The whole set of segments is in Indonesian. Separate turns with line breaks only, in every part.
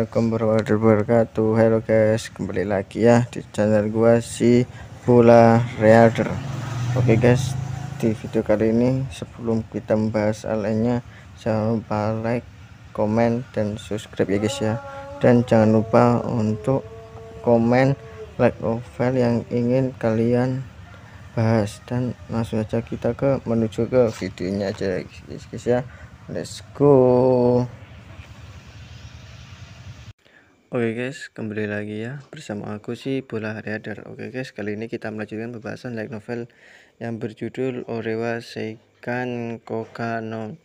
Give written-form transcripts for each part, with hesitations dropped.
Assalamualaikum warahmatullahi wabarakatuh. Halo guys, kembali lagi ya di channel gua si Bola Reader. Oke guys, di video kali ini sebelum kita membahas hal lainnya, jangan lupa like, komen, dan subscribe ya guys ya. Dan jangan lupa untuk komen like novel yang ingin kalian bahas, dan langsung aja kita menuju ke videonya aja guys ya. Let's go. Oke guys, kembali lagi ya bersama aku sih Bola Reader. Oke guys, kali ini kita melanjutkan pembahasan light novel yang berjudul Orewa Seikan Koka no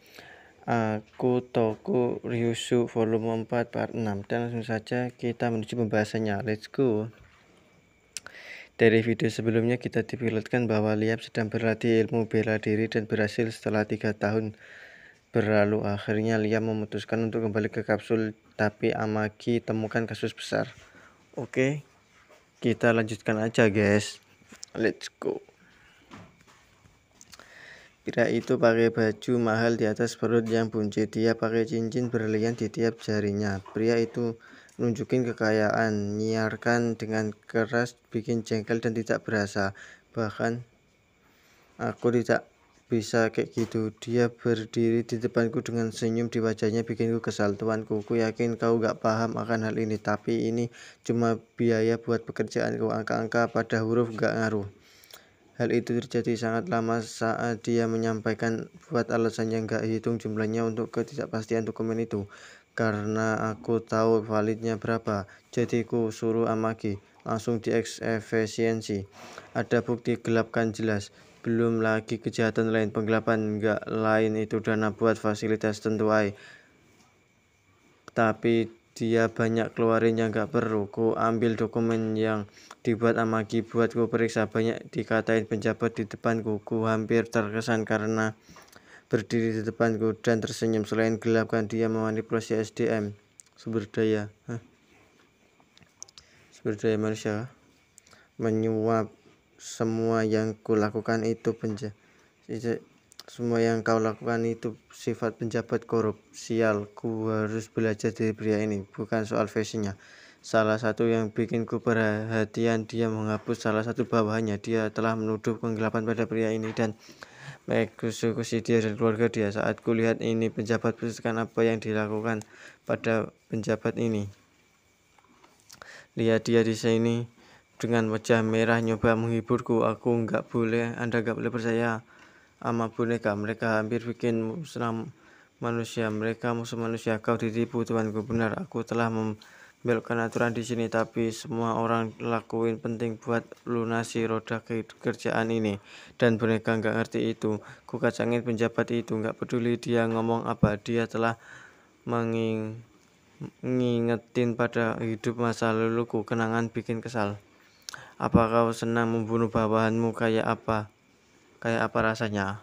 Akutoku Ryusu volume 4 part 6. Dan langsung saja kita menuju pembahasannya. Let's go. Dari video sebelumnya kita dipilotkan bahwa Liam sedang berlatih ilmu bela diri dan berhasil setelah 3 tahun berlalu. Akhirnya Liam memutuskan untuk kembali ke kapsul, tapi Amagi temukan kasus besar. Oke, kita lanjutkan aja guys. Let's go. Pria itu pakai baju mahal di atas perut yang buncit. Dia pakai cincin berlian di tiap jarinya. Pria itu nunjukin kekayaan, nyiarkan dengan keras, bikin jengkel dan tidak berasa. Bahkan aku tidak bisa kayak gitu. Dia berdiri di depanku dengan senyum di wajahnya, bikinku kesal. Tuanku, ku yakin kau gak paham akan hal ini, tapi ini cuma biaya buat pekerjaanku. Angka-angka pada huruf gak ngaruh. Hal itu terjadi sangat lama saat dia menyampaikan buat alasan yang gak hitung jumlahnya untuk ketidakpastian dokumen itu. Karena aku tahu validnya berapa, jadi ku suruh Amagi langsung diefisiensi. Ada bukti gelap kan jelas. Belum lagi kejahatan lain, penggelapan enggak lain itu dana buat fasilitas tentu ay. Tapi dia banyak keluarin yang gak perlu. Ku ambil dokumen yang dibuat Amagi buat ku periksa, banyak dikatain penjabat di depanku. Ku hampir terkesan karena berdiri di depanku dan tersenyum. Selain gelap kan dia memanipulasi SDM, sumber daya manusia, menyuap. Semua yang kau lakukan itu sifat penjabat korup. Sial, ku harus belajar dari pria ini. Bukan soal fashionnya. Salah satu yang bikin ku perhatian, dia menghapus salah satu bawahannya. Dia telah menuduh penggelapan pada pria ini dan mengeksekusi dia dan keluarga dia. Saat ku lihat ini, penjabat perhatikan apa yang dilakukan pada penjabat ini. Lihat dia di sini dengan wajah merah nyoba menghiburku. Anda gak boleh percaya sama boneka. Mereka hampir bikin musnah manusia. Mereka musuh manusia. Kau ditipu tuanku. Benar, aku telah membelokkan aturan di sini, tapi semua orang lakuin penting buat lunasi roda kerjaan ini. Dan boneka gak ngerti itu. Ku kacangin penjabat itu. Gak peduli dia ngomong apa. Dia telah ngingetin pada hidup masa laluku. Kenangan bikin kesal. Apa kau senang membunuh bawahanmu? Kayak apa rasanya?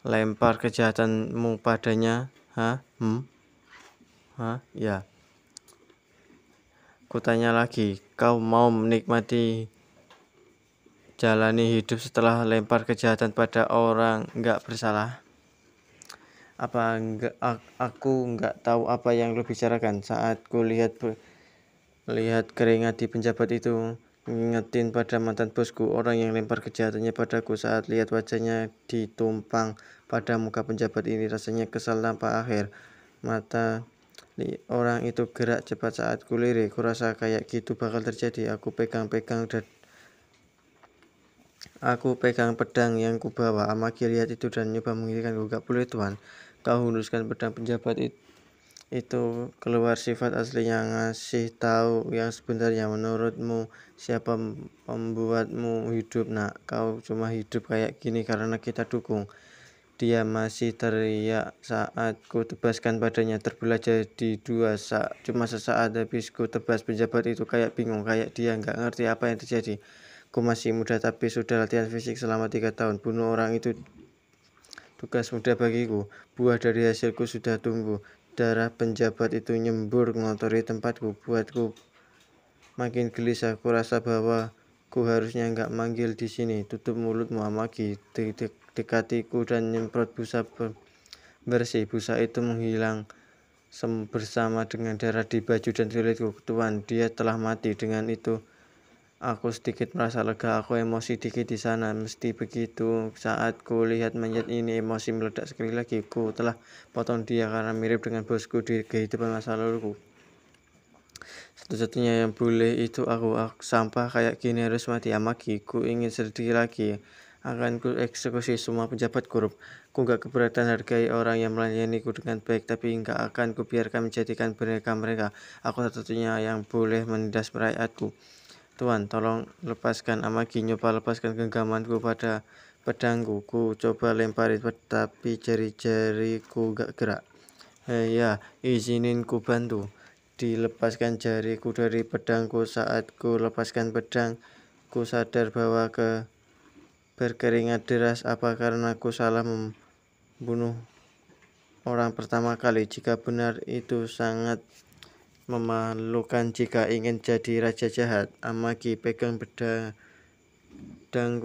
Lempar kejahatanmu padanya. Ya. Kutanya lagi, kau mau menikmati jalani hidup setelah lempar kejahatan pada orang gak bersalah? Aku nggak tahu apa yang lo bicarakan. Saat ku lihat keringat di penjabat itu, ngingetin pada mantan bosku, orang yang lempar kejahatannya padaku. Saat lihat wajahnya ditumpang pada muka penjabat ini, rasanya kesal tanpa akhir. Mata orang itu gerak cepat saat ku lirik. Ku rasa kayak gitu bakal terjadi. Aku pegang pedang yang ku bawa. Amagi lihat itu dan nyoba menghilangkan. Gak boleh tuan, kau hunuskan pedang. Penjabat itu keluar sifat aslinya, ngasih tahu yang sebenarnya. Menurutmu siapa membuatmu hidup? Nak, kau cuma hidup kayak gini karena kita dukung. Dia masih teriak saat ku tebaskan badannya, terbelah jadi dua. Cuma sesaat habis ku tebas. Penjabat itu kayak bingung, kayak dia nggak ngerti apa yang terjadi. Ku masih muda tapi sudah latihan fisik selama 3 tahun. Bunuh orang itu tugas mudah bagiku. Buah dari hasilku sudah tumbuh. Darah penjabat itu nyembur mengotori tempatku, buatku makin gelisah. Ku rasa bahwa ku harusnya nggak manggil di sini. Tutup mulutmu, Amagi. Dekatiku dan nyemprot busa bersih. Busa itu menghilang bersama dengan darah di baju dan kulitku. Tuan, dia telah mati. Dengan itu aku sedikit merasa lega. Aku emosi dikit di sana. Mesti begitu. Saat ku lihat mayat ini, emosi meledak sekali lagi. Ku telah potong dia karena mirip dengan bosku di kehidupan masa laluku. Satu-satunya yang boleh itu aku sampah kayak gini harus mati. Amaki, ku ingin sedikit lagi. Akan ku eksekusi semua pejabat korup. Ku gak keberatan hargai orang yang melayaniku dengan baik, tapi gak akan ku biarkan menjadikan mereka. Aku satu-satunya yang boleh menindas rakyatku. Tuan, tolong lepaskan Amaki. Nyoba lepaskan genggamanku pada pedangku. Ku coba lempari, tapi jari-jariku gak gerak. Hei ya, izinin ku bantu. Dilepaskan jariku dari pedangku. Saat ku lepaskan pedang, ku sadar bahwa berkeringat deras. Apa karena ku salah membunuh orang pertama kali? Jika benar, itu sangat memalukan. Jika ingin jadi raja jahat, Amaki, pegang pedangku,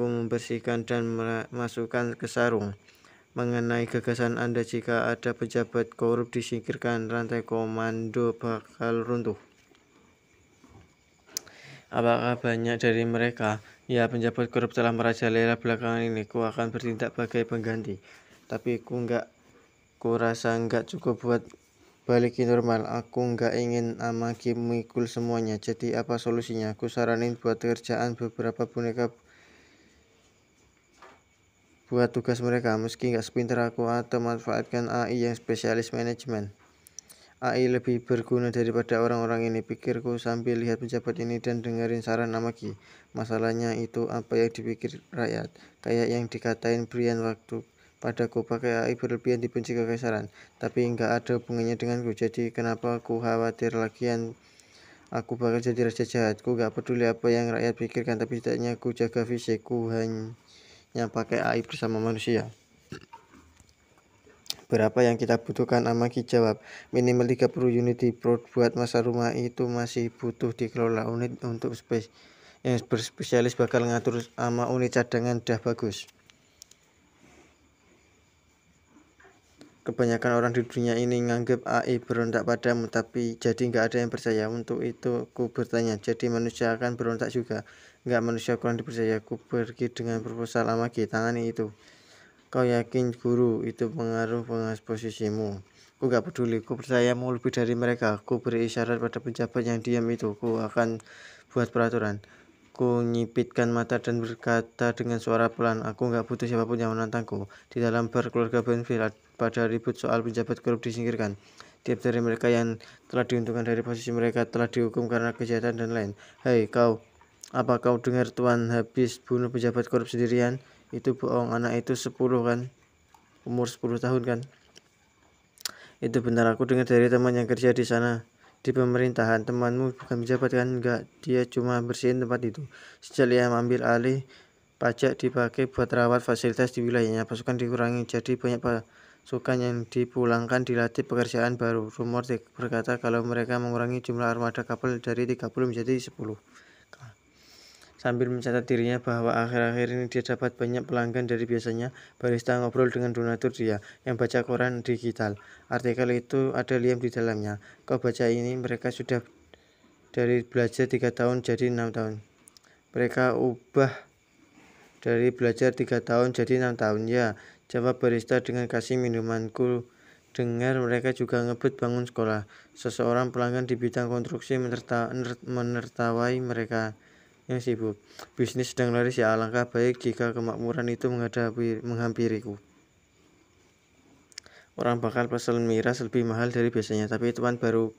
membersihkan dan masukkan ke sarung. Mengenai gagasan Anda, jika ada pejabat korup disingkirkan, rantai komando bakal runtuh. Apakah banyak dari mereka? Ya, penjabat korup telah merajalela belakangan ini. Ku akan bertindak sebagai pengganti. Tapi ku rasa nggak cukup buat balikin normal. Aku nggak ingin Amaki memikul semuanya. Jadi apa solusinya? Ku saranin buat kerjaan beberapa boneka buat tugas mereka. Meski nggak sepintar aku, atau manfaatkan AI yang spesialis manajemen. AI lebih berguna daripada orang-orang ini, pikirku sambil lihat pejabat ini dan dengerin saran Amaki. Masalahnya itu apa yang dipikir rakyat. Kayak yang dikatain Brian waktu padaku, pakai AI berlebihan dibenci kekaisaran. Tapi nggak ada hubungannya denganku. Jadi kenapa aku khawatir lagian aku bakal jadi raja jahat? Ku gak peduli apa yang rakyat pikirkan, tapi setidaknya ku jaga fisikku hanya pakai AI bersama manusia. Berapa yang kita butuhkan? Amaki jawab, minimal 30 unit buat masa rumah itu masih butuh dikelola. Unit untuk yang berspesialis bakal ngatur sama unit cadangan dah bagus. Kebanyakan orang di dunia ini nganggep AI berontak padamu, tapi jadi nggak ada yang percaya. Untuk itu ku bertanya, jadi manusia akan berontak juga? Nggak, manusia kurang dipercaya. Ku pergi dengan proposal. Amaki, tangani itu. Kau yakin guru itu pengaruh posisimu? Ku gak peduli, ku percayamu lebih dari mereka. Ku beri isyarat pada pejabat yang diam itu. Ku akan buat peraturan. Ku nyipitkan mata dan berkata dengan suara pelan, aku gak butuh siapapun yang menantangku. Di dalam bar keluarga Benfield, pada ribut soal pejabat korup disingkirkan. Tiap dari mereka yang telah diuntungkan dari posisi mereka telah dihukum karena kejahatan dan lain. Hei kau, apa kau dengar Tuan habis bunuh pejabat korup sendirian? Itu bohong, anak itu 10 kan, umur 10 tahun kan. Itu benar, aku dengar dari teman yang kerja di sana di pemerintahan. Temanmu bukan pejabat kan? Enggak, dia cuma bersihin tempat itu. Sejak dia ambil alih, pajak dipakai buat rawat fasilitas di wilayahnya. Pasukan dikurangi, jadi banyak pasukan yang dipulangkan, dilatih pekerjaan baru. Rumor berkata kalau mereka mengurangi jumlah armada kapal dari 30 menjadi 10. Sambil mencatat dirinya bahwa akhir-akhir ini dia dapat banyak pelanggan dari biasanya. Barista ngobrol dengan donatur dia yang baca koran digital. Artikel itu ada Liam di dalamnya. Kau baca ini, mereka sudah dari belajar 3 tahun jadi 6 tahun. Mereka ubah dari belajar 3 tahun jadi 6 tahun. Ya, jawab barista dengan kasih minumanku. Dengar mereka juga ngebut bangun sekolah. Seseorang pelanggan di bidang konstruksi menertawai mereka yang sibuk. Bisnis sedang laris ya, alangkah baik jika kemakmuran itu menghampiriku. Orang bakal pesan miras lebih mahal dari biasanya, tapi Tuan baru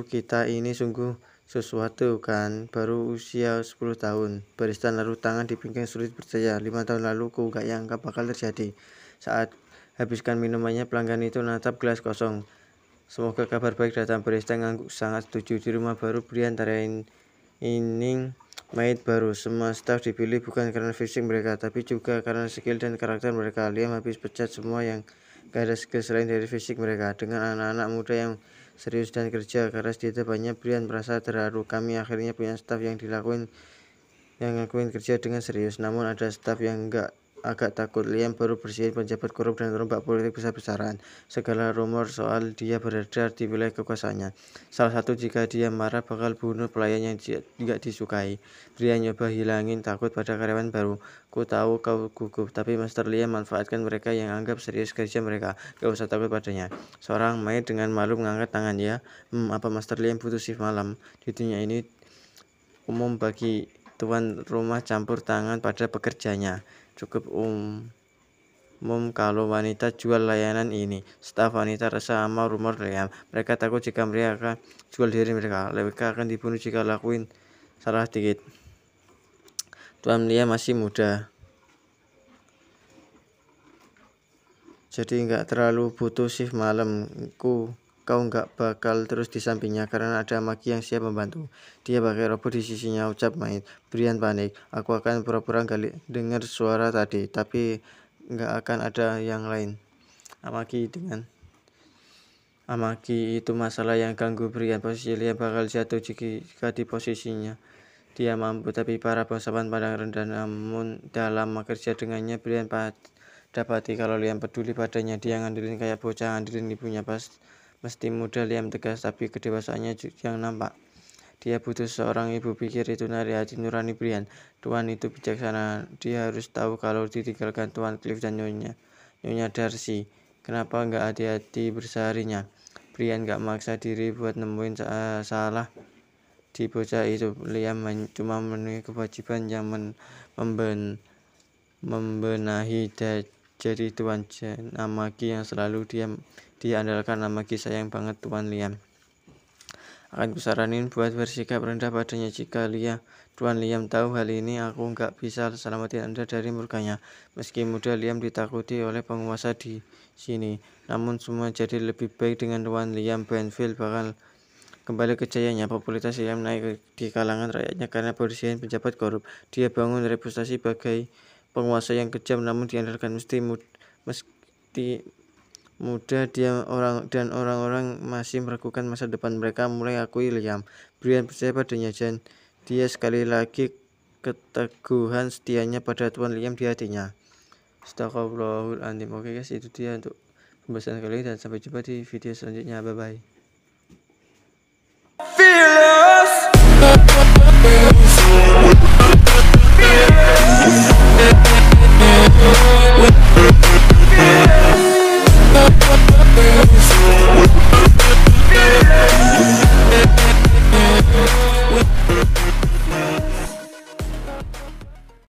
kita ini sungguh sesuatu kan, baru usia 10 tahun. Barista naruh tangan di pinggang sulit percaya. 5 tahun lalu ku gak yang bakal terjadi. Saat habiskan minumannya, pelanggan itu natap gelas kosong. Semoga kabar baik datang. Barista ngangguk sangat setuju. Di rumah baru Brian tarain ini maid baru. Semua staf dipilih bukan karena fisik mereka, tapi juga karena skill dan karakter mereka. Liam habis pecat semua yang gak ada skill selain dari fisik mereka. Dengan anak-anak muda yang serius dan kerja keras di depannya, Brian merasa terharu. Kami akhirnya punya staf yang ngelakuin kerja dengan serius. Namun ada staf yang gak agak takut. Liam baru bersihin penjabat korup dan rombak politik besar-besaran. Segala rumor soal dia beredar di wilayah kekuasaannya. Salah satu, jika dia marah bakal bunuh pelayan yang tidak disukai. Brian nyoba hilangin takut pada karyawan baru. Ku tahu kau gugup, tapi Master Liam manfaatkan mereka yang anggap serius kerja mereka. Gak usah takut padanya. Seorang maid dengan malu mengangkat tangan. Ya, apa Master Liam butuh shift malam? Di dunia ini umum bagi tuan rumah campur tangan pada pekerjanya. Cukup umum kalau wanita jual layanan ini. Staf wanita resah sama rumor Liam. Mereka takut jika mereka akan jual diri mereka. Mereka akan dibunuh jika lakuin salah dikit. Tuan Liam masih muda, jadi nggak terlalu butuh shift malam. Kau nggak bakal terus di sampingnya karena ada Magi yang siap membantu. Dia pakai robot di sisinya, ucap Maid. Brian panik. Aku akan pura-pura nggak dengar suara tadi, tapi nggak akan ada yang lain. Amagi itu masalah yang ganggu Brian. Posisi Liam bakal jatuh jika di posisinya. Dia mampu, tapi para bangsawan pandang rendah. Namun dalam bekerja dengannya, Brian dapati kalau Liam peduli padanya. Dia ngandelin kayak bocah ngandelin ibunya. Mesti muda, Liam tegas, tapi kedewasaannya yang nampak. Dia butuh seorang ibu, pikir itu dari hati nurani Brian. Tuan itu bijaksana. Dia harus tahu kalau ditinggalkan Tuan Cliff dan Nyonya Darcy. Kenapa nggak hati-hati berseharinya? Brian nggak maksa diri buat nemuin salah di bocah itu. Liam cuma memenuhi kewajiban yang membenahi jadi Tuan Amagi yang selalu dia andalkan. Amagi sayang banget Tuan Liam. Akan kusaranin buat bersikap rendah padanya jika Tuan Liam tahu hal ini. Aku nggak bisa selamatin Anda dari murkanya. Meski muda, Liam ditakuti oleh penguasa di sini. Namun semua jadi lebih baik dengan Tuan Liam. Benfield bakal kembali ke jayanya. Popularitas Liam naik di kalangan rakyatnya karena bersihin pejabat korup. Dia bangun reputasi sebagai penguasa yang kejam namun diandalkan. Meski muda dan orang-orang masih meragukan masa depan mereka, mulai akui Liam. Brian percaya padanya dan dia sekali lagi keteguhan setianya pada Tuan Liam di hatinya. Astagfirullahaladzim. Oke guys, itu dia untuk pembahasan kali ini dan sampai jumpa di video selanjutnya. Bye bye.